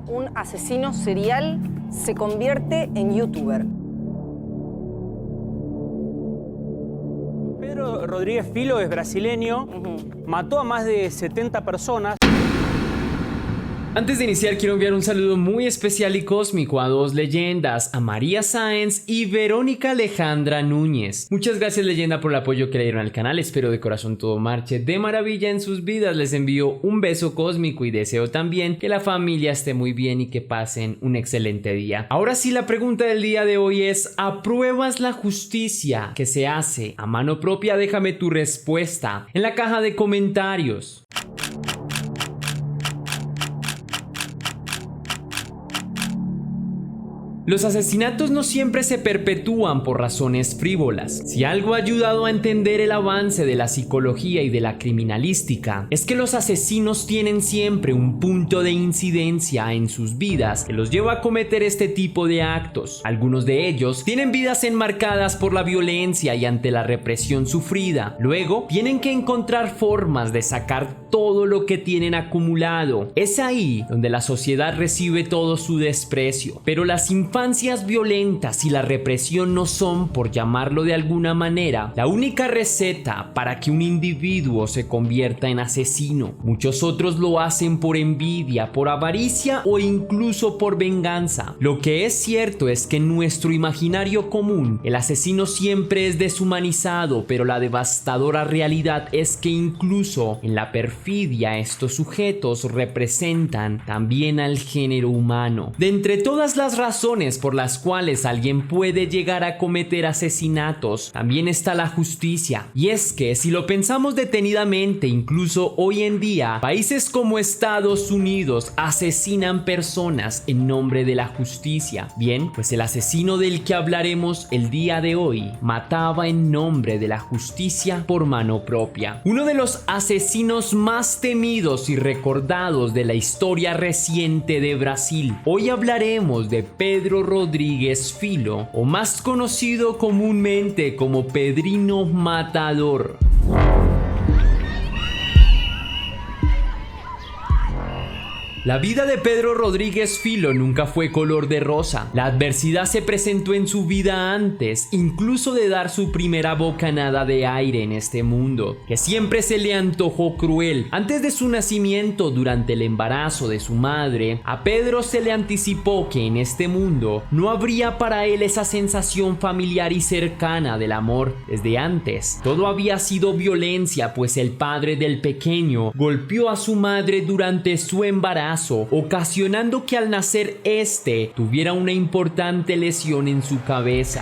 un asesino serial se convierte en youtuber. Pedro Rodríguez Filho es brasileño, mató a más de 70 personas. Antes de iniciar quiero enviar un saludo muy especial y cósmico a dos leyendas, a María Sáenz y Verónica Alejandra Núñez. Muchas gracias, leyenda, por el apoyo que le dieron al canal. Espero de corazón todo marche de maravilla en sus vidas. Les envío un beso cósmico y deseo también que la familia esté muy bien y que pasen un excelente día. Ahora sí, la pregunta del día de hoy es: ¿apruebas la justicia que se hace a mano propia? Déjame tu respuesta en la caja de comentarios. Los asesinatos no siempre se perpetúan por razones frívolas. Si algo ha ayudado a entender el avance de la psicología y de la criminalística, es que los asesinos tienen siempre un punto de incidencia en sus vidas que los lleva a cometer este tipo de actos. Algunos de ellos tienen vidas enmarcadas por la violencia y ante la represión sufrida. Luego, tienen que encontrar formas de sacar todo lo que tienen acumulado. Es ahí donde la sociedad recibe todo su desprecio. Pero las infancias violentas y la represión no son, por llamarlo de alguna manera, la única receta para que un individuo se convierta en asesino. Muchos otros lo hacen por envidia, por avaricia o incluso por venganza. Lo que es cierto es que en nuestro imaginario común, el asesino siempre es deshumanizado, pero la devastadora realidad es que incluso en la perfidia estos sujetos representan también al género humano. De entre todas las razones por las cuales alguien puede llegar a cometer asesinatos, también está la justicia. Y es que si lo pensamos detenidamente, incluso hoy en día, países como Estados Unidos asesinan personas en nombre de la justicia. Bien, pues el asesino del que hablaremos el día de hoy mataba en nombre de la justicia por mano propia. Uno de los asesinos más temidos y recordados de la historia reciente de Brasil. Hoy hablaremos de Pedro Rodríguez Filho, o más conocido comúnmente como Pedrino Matador. La vida de Pedro Rodríguez Filho nunca fue color de rosa. La adversidad se presentó en su vida antes, incluso de dar su primera bocanada de aire en este mundo, que siempre se le antojó cruel. Antes de su nacimiento, durante el embarazo de su madre, a Pedro se le anticipó que en este mundo no habría para él esa sensación familiar y cercana del amor. Desde antes, todo había sido violencia, pues el padre del pequeño golpeó a su madre durante su embarazo, ocasionando que al nacer este tuviera una importante lesión en su cabeza.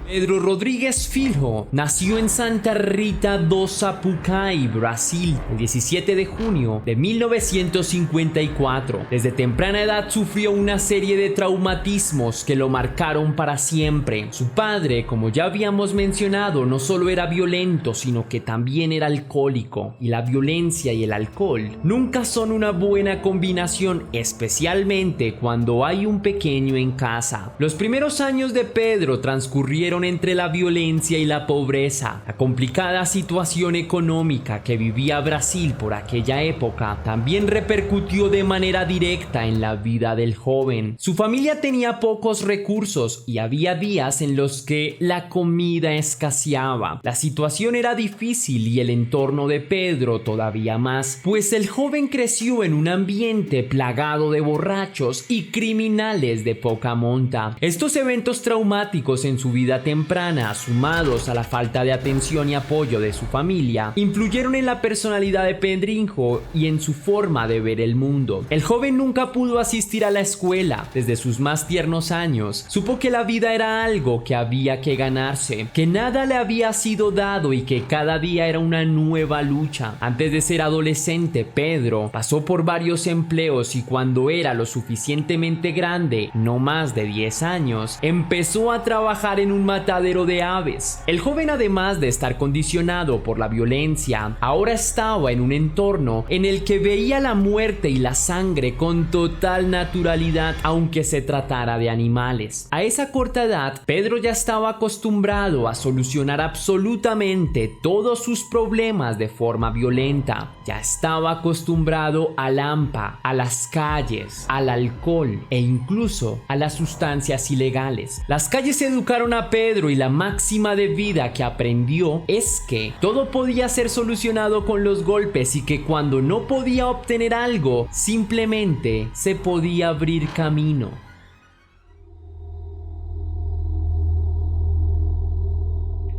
Pedro Rodríguez Filho nació en Santa Rita do Sapucaí, Brasil, el 17 de junio de 1954. Desde temprana edad sufrió una serie de traumatismos que lo marcaron para siempre. Su padre, como ya habíamos mencionado, no solo era violento, sino que también era alcohólico. Y la violencia y el alcohol nunca son una buena combinación, especialmente cuando hay un pequeño en casa. Los primeros años de Pedro transcurrieron entre la violencia y la pobreza. La complicada situación económica que vivía Brasil por aquella época también repercutió de manera directa en la vida del joven. Su familia tenía pocos recursos y había días en los que la comida escaseaba. La situación era difícil y el entorno de Pedro todavía más, pues el joven creció en un ambiente plagado de borrachos y criminales de poca monta. Estos eventos traumáticos en su vida temprana, sumados a la falta de atención y apoyo de su familia, influyeron en la personalidad de Pedrinho y en su forma de ver el mundo. El joven nunca pudo asistir a la escuela. Desde sus más tiernos años, supo que la vida era algo que había que ganarse, que nada le había sido dado y que cada día era una nueva lucha. Antes de ser adolescente, Pedro pasó por varios empleos y cuando era lo suficientemente grande, no más de 10 años, empezó a trabajar en un matadero de aves. El joven, además de estar condicionado por la violencia, ahora estaba en un entorno en el que veía la muerte y la sangre con total naturalidad, aunque se tratara de animales. A esa corta edad, Pedro ya estaba acostumbrado a solucionar absolutamente todos sus problemas de forma violenta. Ya estaba acostumbrado al hampa, a las calles, al alcohol e incluso a las sustancias ilegales. Las calles educaron a Pedro y la máxima de vida que aprendió es que todo podía ser solucionado con los golpes y que cuando no podía obtener algo, simplemente se podía abrir camino.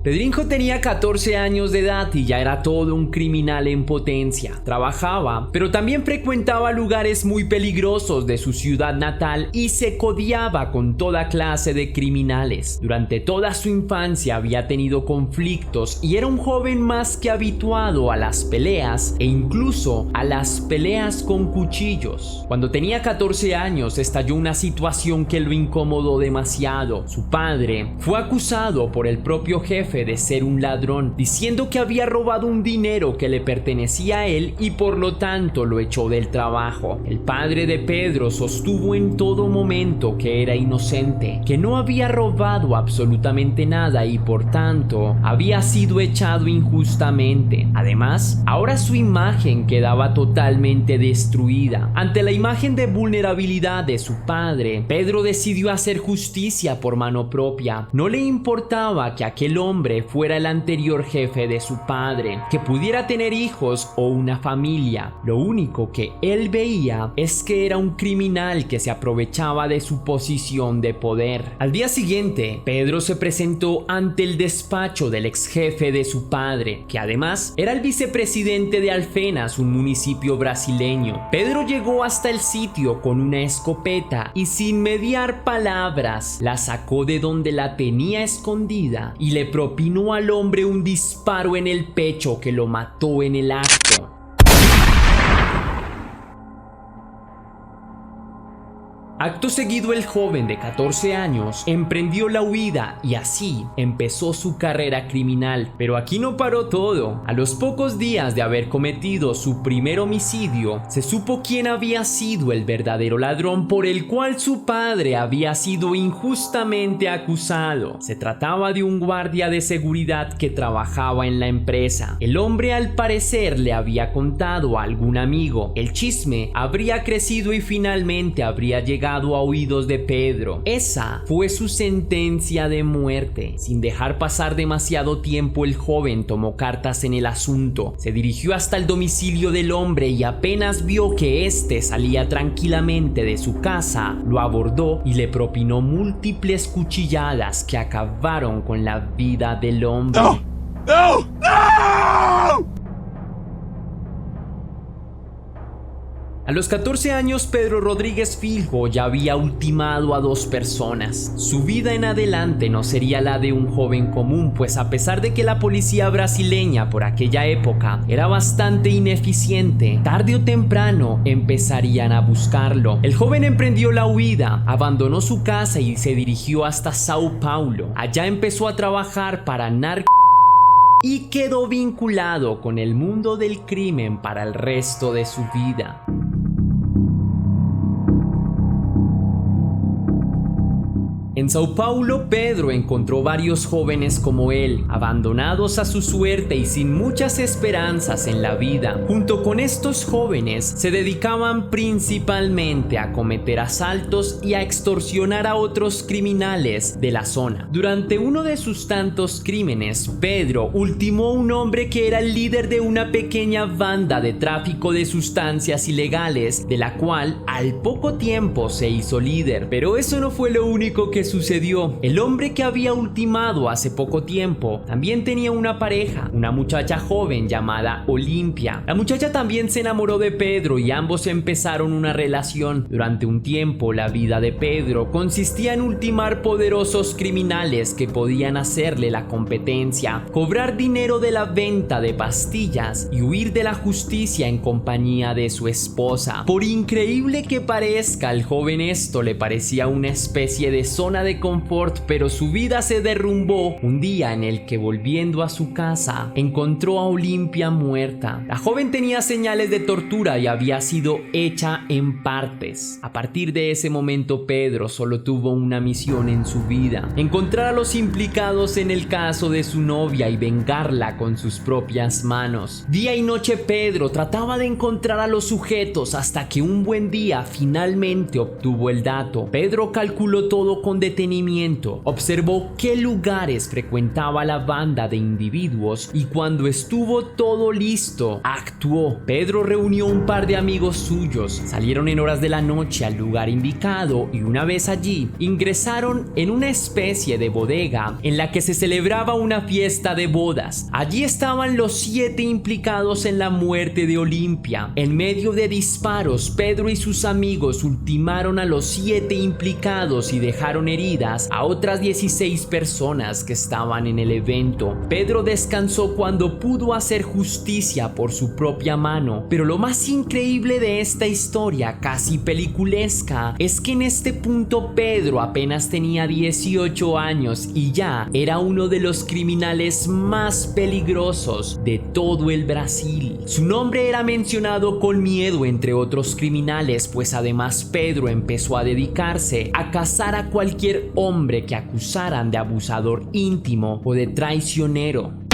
Pedrinho tenía 14 años de edad y ya era todo un criminal en potencia. Trabajaba, pero también frecuentaba lugares muy peligrosos de su ciudad natal y se codiaba con toda clase de criminales. Durante toda su infancia había tenido conflictos y era un joven más que habituado a las peleas e incluso a las peleas con cuchillos. Cuando tenía 14 años estalló una situación que lo incomodó demasiado. Su padre fue acusado por el propio jefe de ser un ladrón, diciendo que había robado un dinero que le pertenecía a él y por lo tanto lo echó del trabajo. El padre de Pedro sostuvo en todo momento que era inocente, que no había robado absolutamente nada y por tanto había sido echado injustamente. Además, ahora su imagen quedaba totalmente destruida. Ante la imagen de vulnerabilidad de su padre, Pedro decidió hacer justicia por mano propia. No le importaba que aquel hombre fuera el anterior jefe de su padre, que pudiera tener hijos o una familia. Lo único que él veía es que era un criminal que se aprovechaba de su posición de poder. Al día siguiente, Pedro se presentó ante el despacho del ex jefe de su padre, que además era el vicepresidente de Alfenas, un municipio brasileño. Pedro llegó hasta el sitio con una escopeta y sin mediar palabras la sacó de donde la tenía escondida y le propinó al hombre un disparo en el pecho que lo mató en el acto. Acto seguido, el joven de 14 años emprendió la huida y así empezó su carrera criminal. Pero aquí no paró todo. A los pocos días de haber cometido su primer homicidio, se supo quién había sido el verdadero ladrón por el cual su padre había sido injustamente acusado. Se trataba de un guardia de seguridad que trabajaba en la empresa. El hombre, al parecer, le había contado a algún amigo. El chisme habría crecido y finalmente habría llegado a oídos de Pedro. Esa fue su sentencia de muerte. Sin dejar pasar demasiado tiempo, el joven tomó cartas en el asunto. Se dirigió hasta el domicilio del hombre y apenas vio que éste salía tranquilamente de su casa, lo abordó y le propinó múltiples cuchilladas que acabaron con la vida del hombre. ¡No! ¡No! ¡No! A los 14 años, Pedro Rodríguez Filho ya había ultimado a 2 personas. Su vida en adelante no sería la de un joven común, pues a pesar de que la policía brasileña por aquella época era bastante ineficiente, tarde o temprano empezarían a buscarlo. El joven emprendió la huida, abandonó su casa y se dirigió hasta Sao Paulo. Allá empezó a trabajar para y quedó vinculado con el mundo del crimen para el resto de su vida. En Sao Paulo, Pedro encontró varios jóvenes como él, abandonados a su suerte y sin muchas esperanzas en la vida. Junto con estos jóvenes, se dedicaban principalmente a cometer asaltos y a extorsionar a otros criminales de la zona. Durante uno de sus tantos crímenes, Pedro ultimó a un hombre que era el líder de una pequeña banda de tráfico de sustancias ilegales, de la cual al poco tiempo se hizo líder. Pero eso no fue lo único que sucedió. El hombre que había ultimado hace poco tiempo también tenía una pareja, una muchacha joven llamada Olimpia. La muchacha también se enamoró de Pedro y ambos empezaron una relación. Durante un tiempo, la vida de Pedro consistía en ultimar poderosos criminales que podían hacerle la competencia, cobrar dinero de la venta de pastillas y huir de la justicia en compañía de su esposa. Por increíble que parezca, al joven esto le parecía una especie de zona zona de confort, pero su vida se derrumbó un día en el que, volviendo a su casa, encontró a Olimpia muerta. La joven tenía señales de tortura y había sido hecha en partes. A partir de ese momento, Pedro solo tuvo una misión en su vida: encontrar a los implicados en el caso de su novia y vengarla con sus propias manos. Día y noche Pedro trataba de encontrar a los sujetos hasta que un buen día finalmente obtuvo el dato. Pedro calculó todo con detenimiento, observó qué lugares frecuentaba la banda de individuos y cuando estuvo todo listo, actuó. Pedro reunió un par de amigos suyos, salieron en horas de la noche al lugar indicado y una vez allí, ingresaron en una especie de bodega en la que se celebraba una fiesta de bodas. Allí estaban los 7 implicados en la muerte de Olimpia. En medio de disparos, Pedro y sus amigos ultimaron a los 7 implicados y dejaron heridas a otras 16 personas que estaban en el evento. Pedro descansó cuando pudo hacer justicia por su propia mano, pero lo más increíble de esta historia, casi peliculesca, es que en este punto Pedro apenas tenía 18 años y ya era uno de los criminales más peligrosos de todo el Brasil. Su nombre era mencionado con miedo entre otros criminales, pues además Pedro empezó a dedicarse a cazar a cualquier hombre que acusaran de abusador íntimo o de traicionero.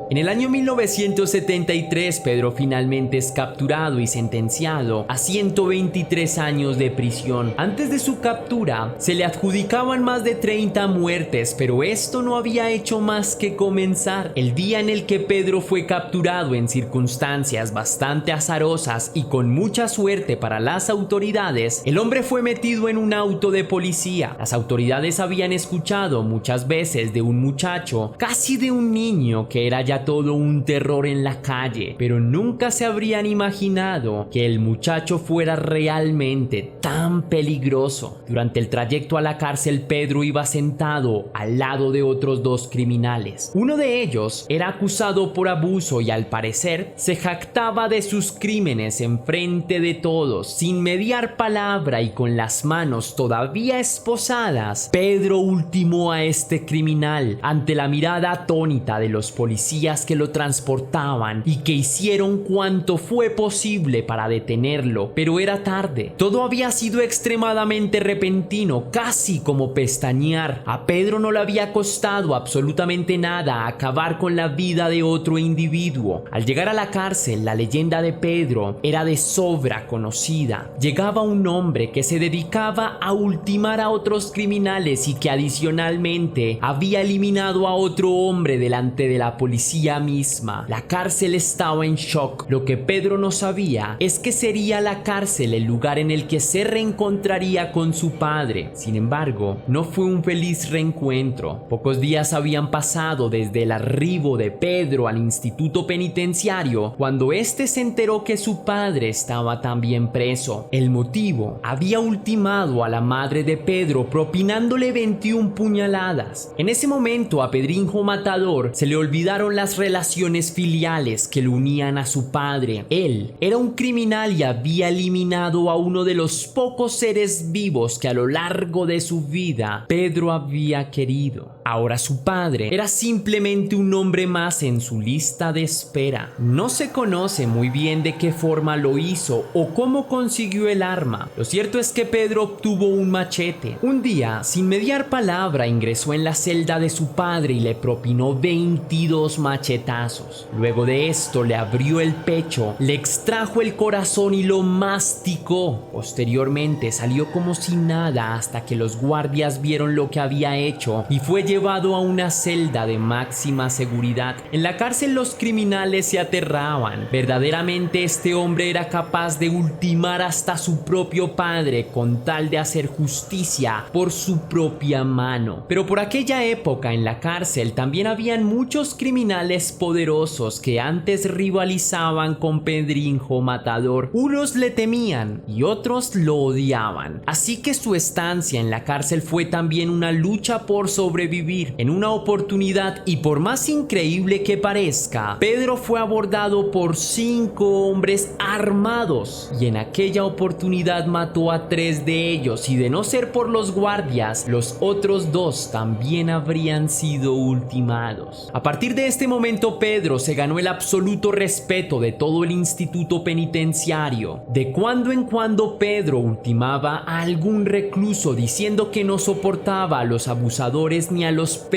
En el año 1973, Pedro finalmente es capturado y sentenciado a 123 años de prisión. Antes de su captura, se le adjudicaban más de 30 muertes, pero esto no había hecho más que comenzar. El día en el que Pedro fue capturado en circunstancias bastante azarosas y con mucha suerte para las autoridades, el hombre fue metido en un auto de policía. Las autoridades habían escuchado muchas veces de un muchacho, casi de un niño, que era ya todo un terror en la calle, pero nunca se habrían imaginado que el muchacho fuera realmente tan peligroso. Durante el trayecto a la cárcel, Pedro iba sentado al lado de otros 2 criminales. Uno de ellos era acusado por abuso y al parecer se jactaba de sus crímenes en frente de todos, sin mediar palabra y con las manos todavía esposadas. Pedro ultimó a este criminal ante la mirada atónita de los policías que lo transportaban y que hicieron cuanto fue posible para detenerlo, pero era tarde. Todo había sido extremadamente repentino, casi como pestañear. A Pedro no le había costado absolutamente nada acabar con la vida de otro individuo. Al llegar a la cárcel, la leyenda de Pedro era de sobra conocida. Llegaba un hombre que se dedicaba a ultimar a otros criminales y que adicionalmente había eliminado a otro hombre delante de la policía misma. La cárcel estaba en shock. Lo que Pedro no sabía es que sería la cárcel el lugar en el que se reencontraría con su padre. Sin embargo, no fue un feliz reencuentro. Pocos días habían pasado desde el arribo de Pedro al instituto penitenciario cuando este se enteró que su padre estaba también preso. El motivo: había ultimado a la madre de Pedro propinándole 21 puñaladas. En ese momento a Pedrinho Matador se le olvidaron las relaciones filiales que lo unían a su padre. Él era un criminal y había eliminado a uno de los pocos seres vivos que a lo largo de su vida Pedro había querido. Ahora su padre era simplemente un hombre más en su lista de espera. No se conoce muy bien de qué forma lo hizo o cómo consiguió el arma. Lo cierto es que Pedro obtuvo un machete. Un día, sin mediar palabra, ingresó en la celda de su padre y le propinó 22 machetazos. Luego de esto le abrió el pecho, le extrajo el corazón y lo masticó. Posteriormente salió como si nada hasta que los guardias vieron lo que había hecho y fue llevado a una celda de máxima seguridad. En la cárcel los criminales se aterraban. Verdaderamente este hombre era capaz de ultimar hasta su propio padre con tal de hacer justicia por su propia mano. Pero por aquella época en la cárcel también habían muchos criminales poderosos que antes rivalizaban con Pedrinho Matador. Unos le temían y otros lo odiaban. Así que su estancia en la cárcel fue también una lucha por sobrevivir sobrevivir. En una oportunidad, y por más increíble que parezca, Pedro fue abordado por 5 hombres armados y en aquella oportunidad mató a 3 de ellos, y de no ser por los guardias, los otros 2 también habrían sido ultimados. A partir de este momento, Pedro se ganó el absoluto respeto de todo el instituto penitenciario. De cuando en cuando Pedro ultimaba a algún recluso diciendo que no soportaba a los abusadores ni a los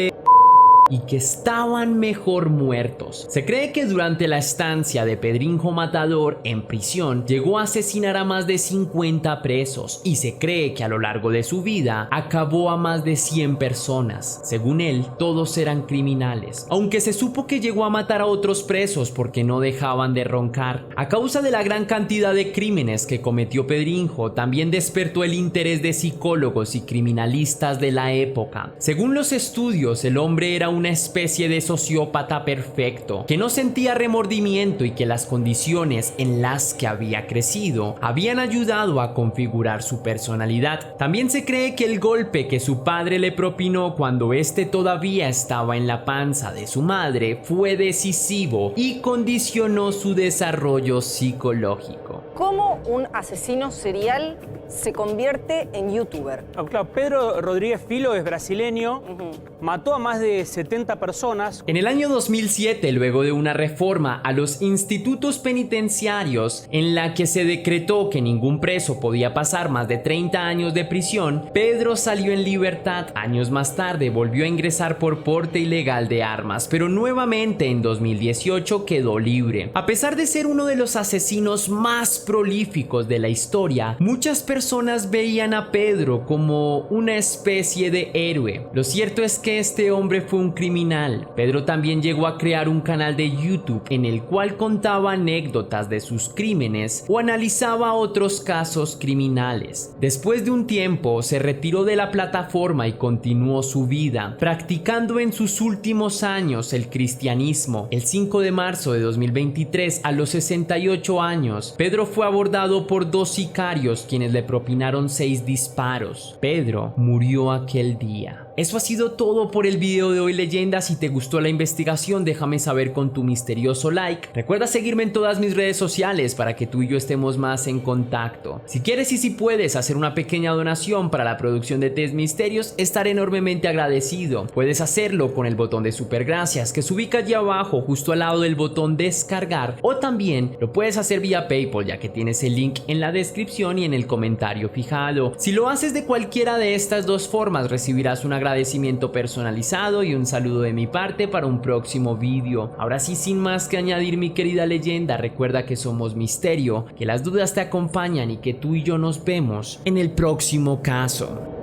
y que estaban mejor muertos. Se cree que durante la estancia de Pedrinho Matador en prisión llegó a asesinar a más de 50 presos, y se cree que a lo largo de su vida acabó a más de 100 personas. Según él, todos eran criminales, aunque se supo que llegó a matar a otros presos porque no dejaban de roncar. A causa de la gran cantidad de crímenes que cometió Pedrinho, también despertó el interés de psicólogos y criminalistas de la época. Según los estudios, el hombre era una especie de sociópata perfecto, que no sentía remordimiento y que las condiciones en las que había crecido habían ayudado a configurar su personalidad. También se cree que el golpe que su padre le propinó cuando éste todavía estaba en la panza de su madre fue decisivo y condicionó su desarrollo psicológico. ¿Cómo un asesino serial se convierte en youtuber? Claro, Pedro Rodríguez Filho es brasileño, mató a más de 70 personas. En el año 2007, luego de una reforma a los institutos penitenciarios en la que se decretó que ningún preso podía pasar más de 30 años de prisión, Pedro salió en libertad. Años más tarde volvió a ingresar por porte ilegal de armas, pero nuevamente en 2018 quedó libre. A pesar de ser uno de los asesinos más prolíficos de la historia, muchas personas veían a Pedro como una especie de héroe. Lo cierto es que este hombre fue un criminal. Pedro también llegó a crear un canal de YouTube en el cual contaba anécdotas de sus crímenes o analizaba otros casos criminales. Después de un tiempo se retiró de la plataforma y continuó su vida, practicando en sus últimos años el cristianismo. El 5 de marzo de 2023, a los 68 años, Pedro fue abordado por 2 sicarios quienes le propinaron 6 disparos. Pedro murió aquel día. Eso ha sido todo por el video de hoy, leyenda. Si te gustó la investigación, déjame saber con tu misterioso like. Recuerda seguirme en todas mis redes sociales para que tú y yo estemos más en contacto. Si quieres y si puedes hacer una pequeña donación para la producción de Test Misterios, estaré enormemente agradecido. Puedes hacerlo con el botón de super gracias que se ubica allí abajo, justo al lado del botón descargar, o también lo puedes hacer vía PayPal, ya que tienes el link en la descripción y en el comentario fijado. Si lo haces de cualquiera de estas 2 formas, recibirás una agradecimiento personalizado y un saludo de mi parte para un próximo vídeo. Ahora sí, sin más que añadir, mi querida leyenda, recuerda que somos misterio, que las dudas te acompañan y que tú y yo nos vemos en el próximo caso.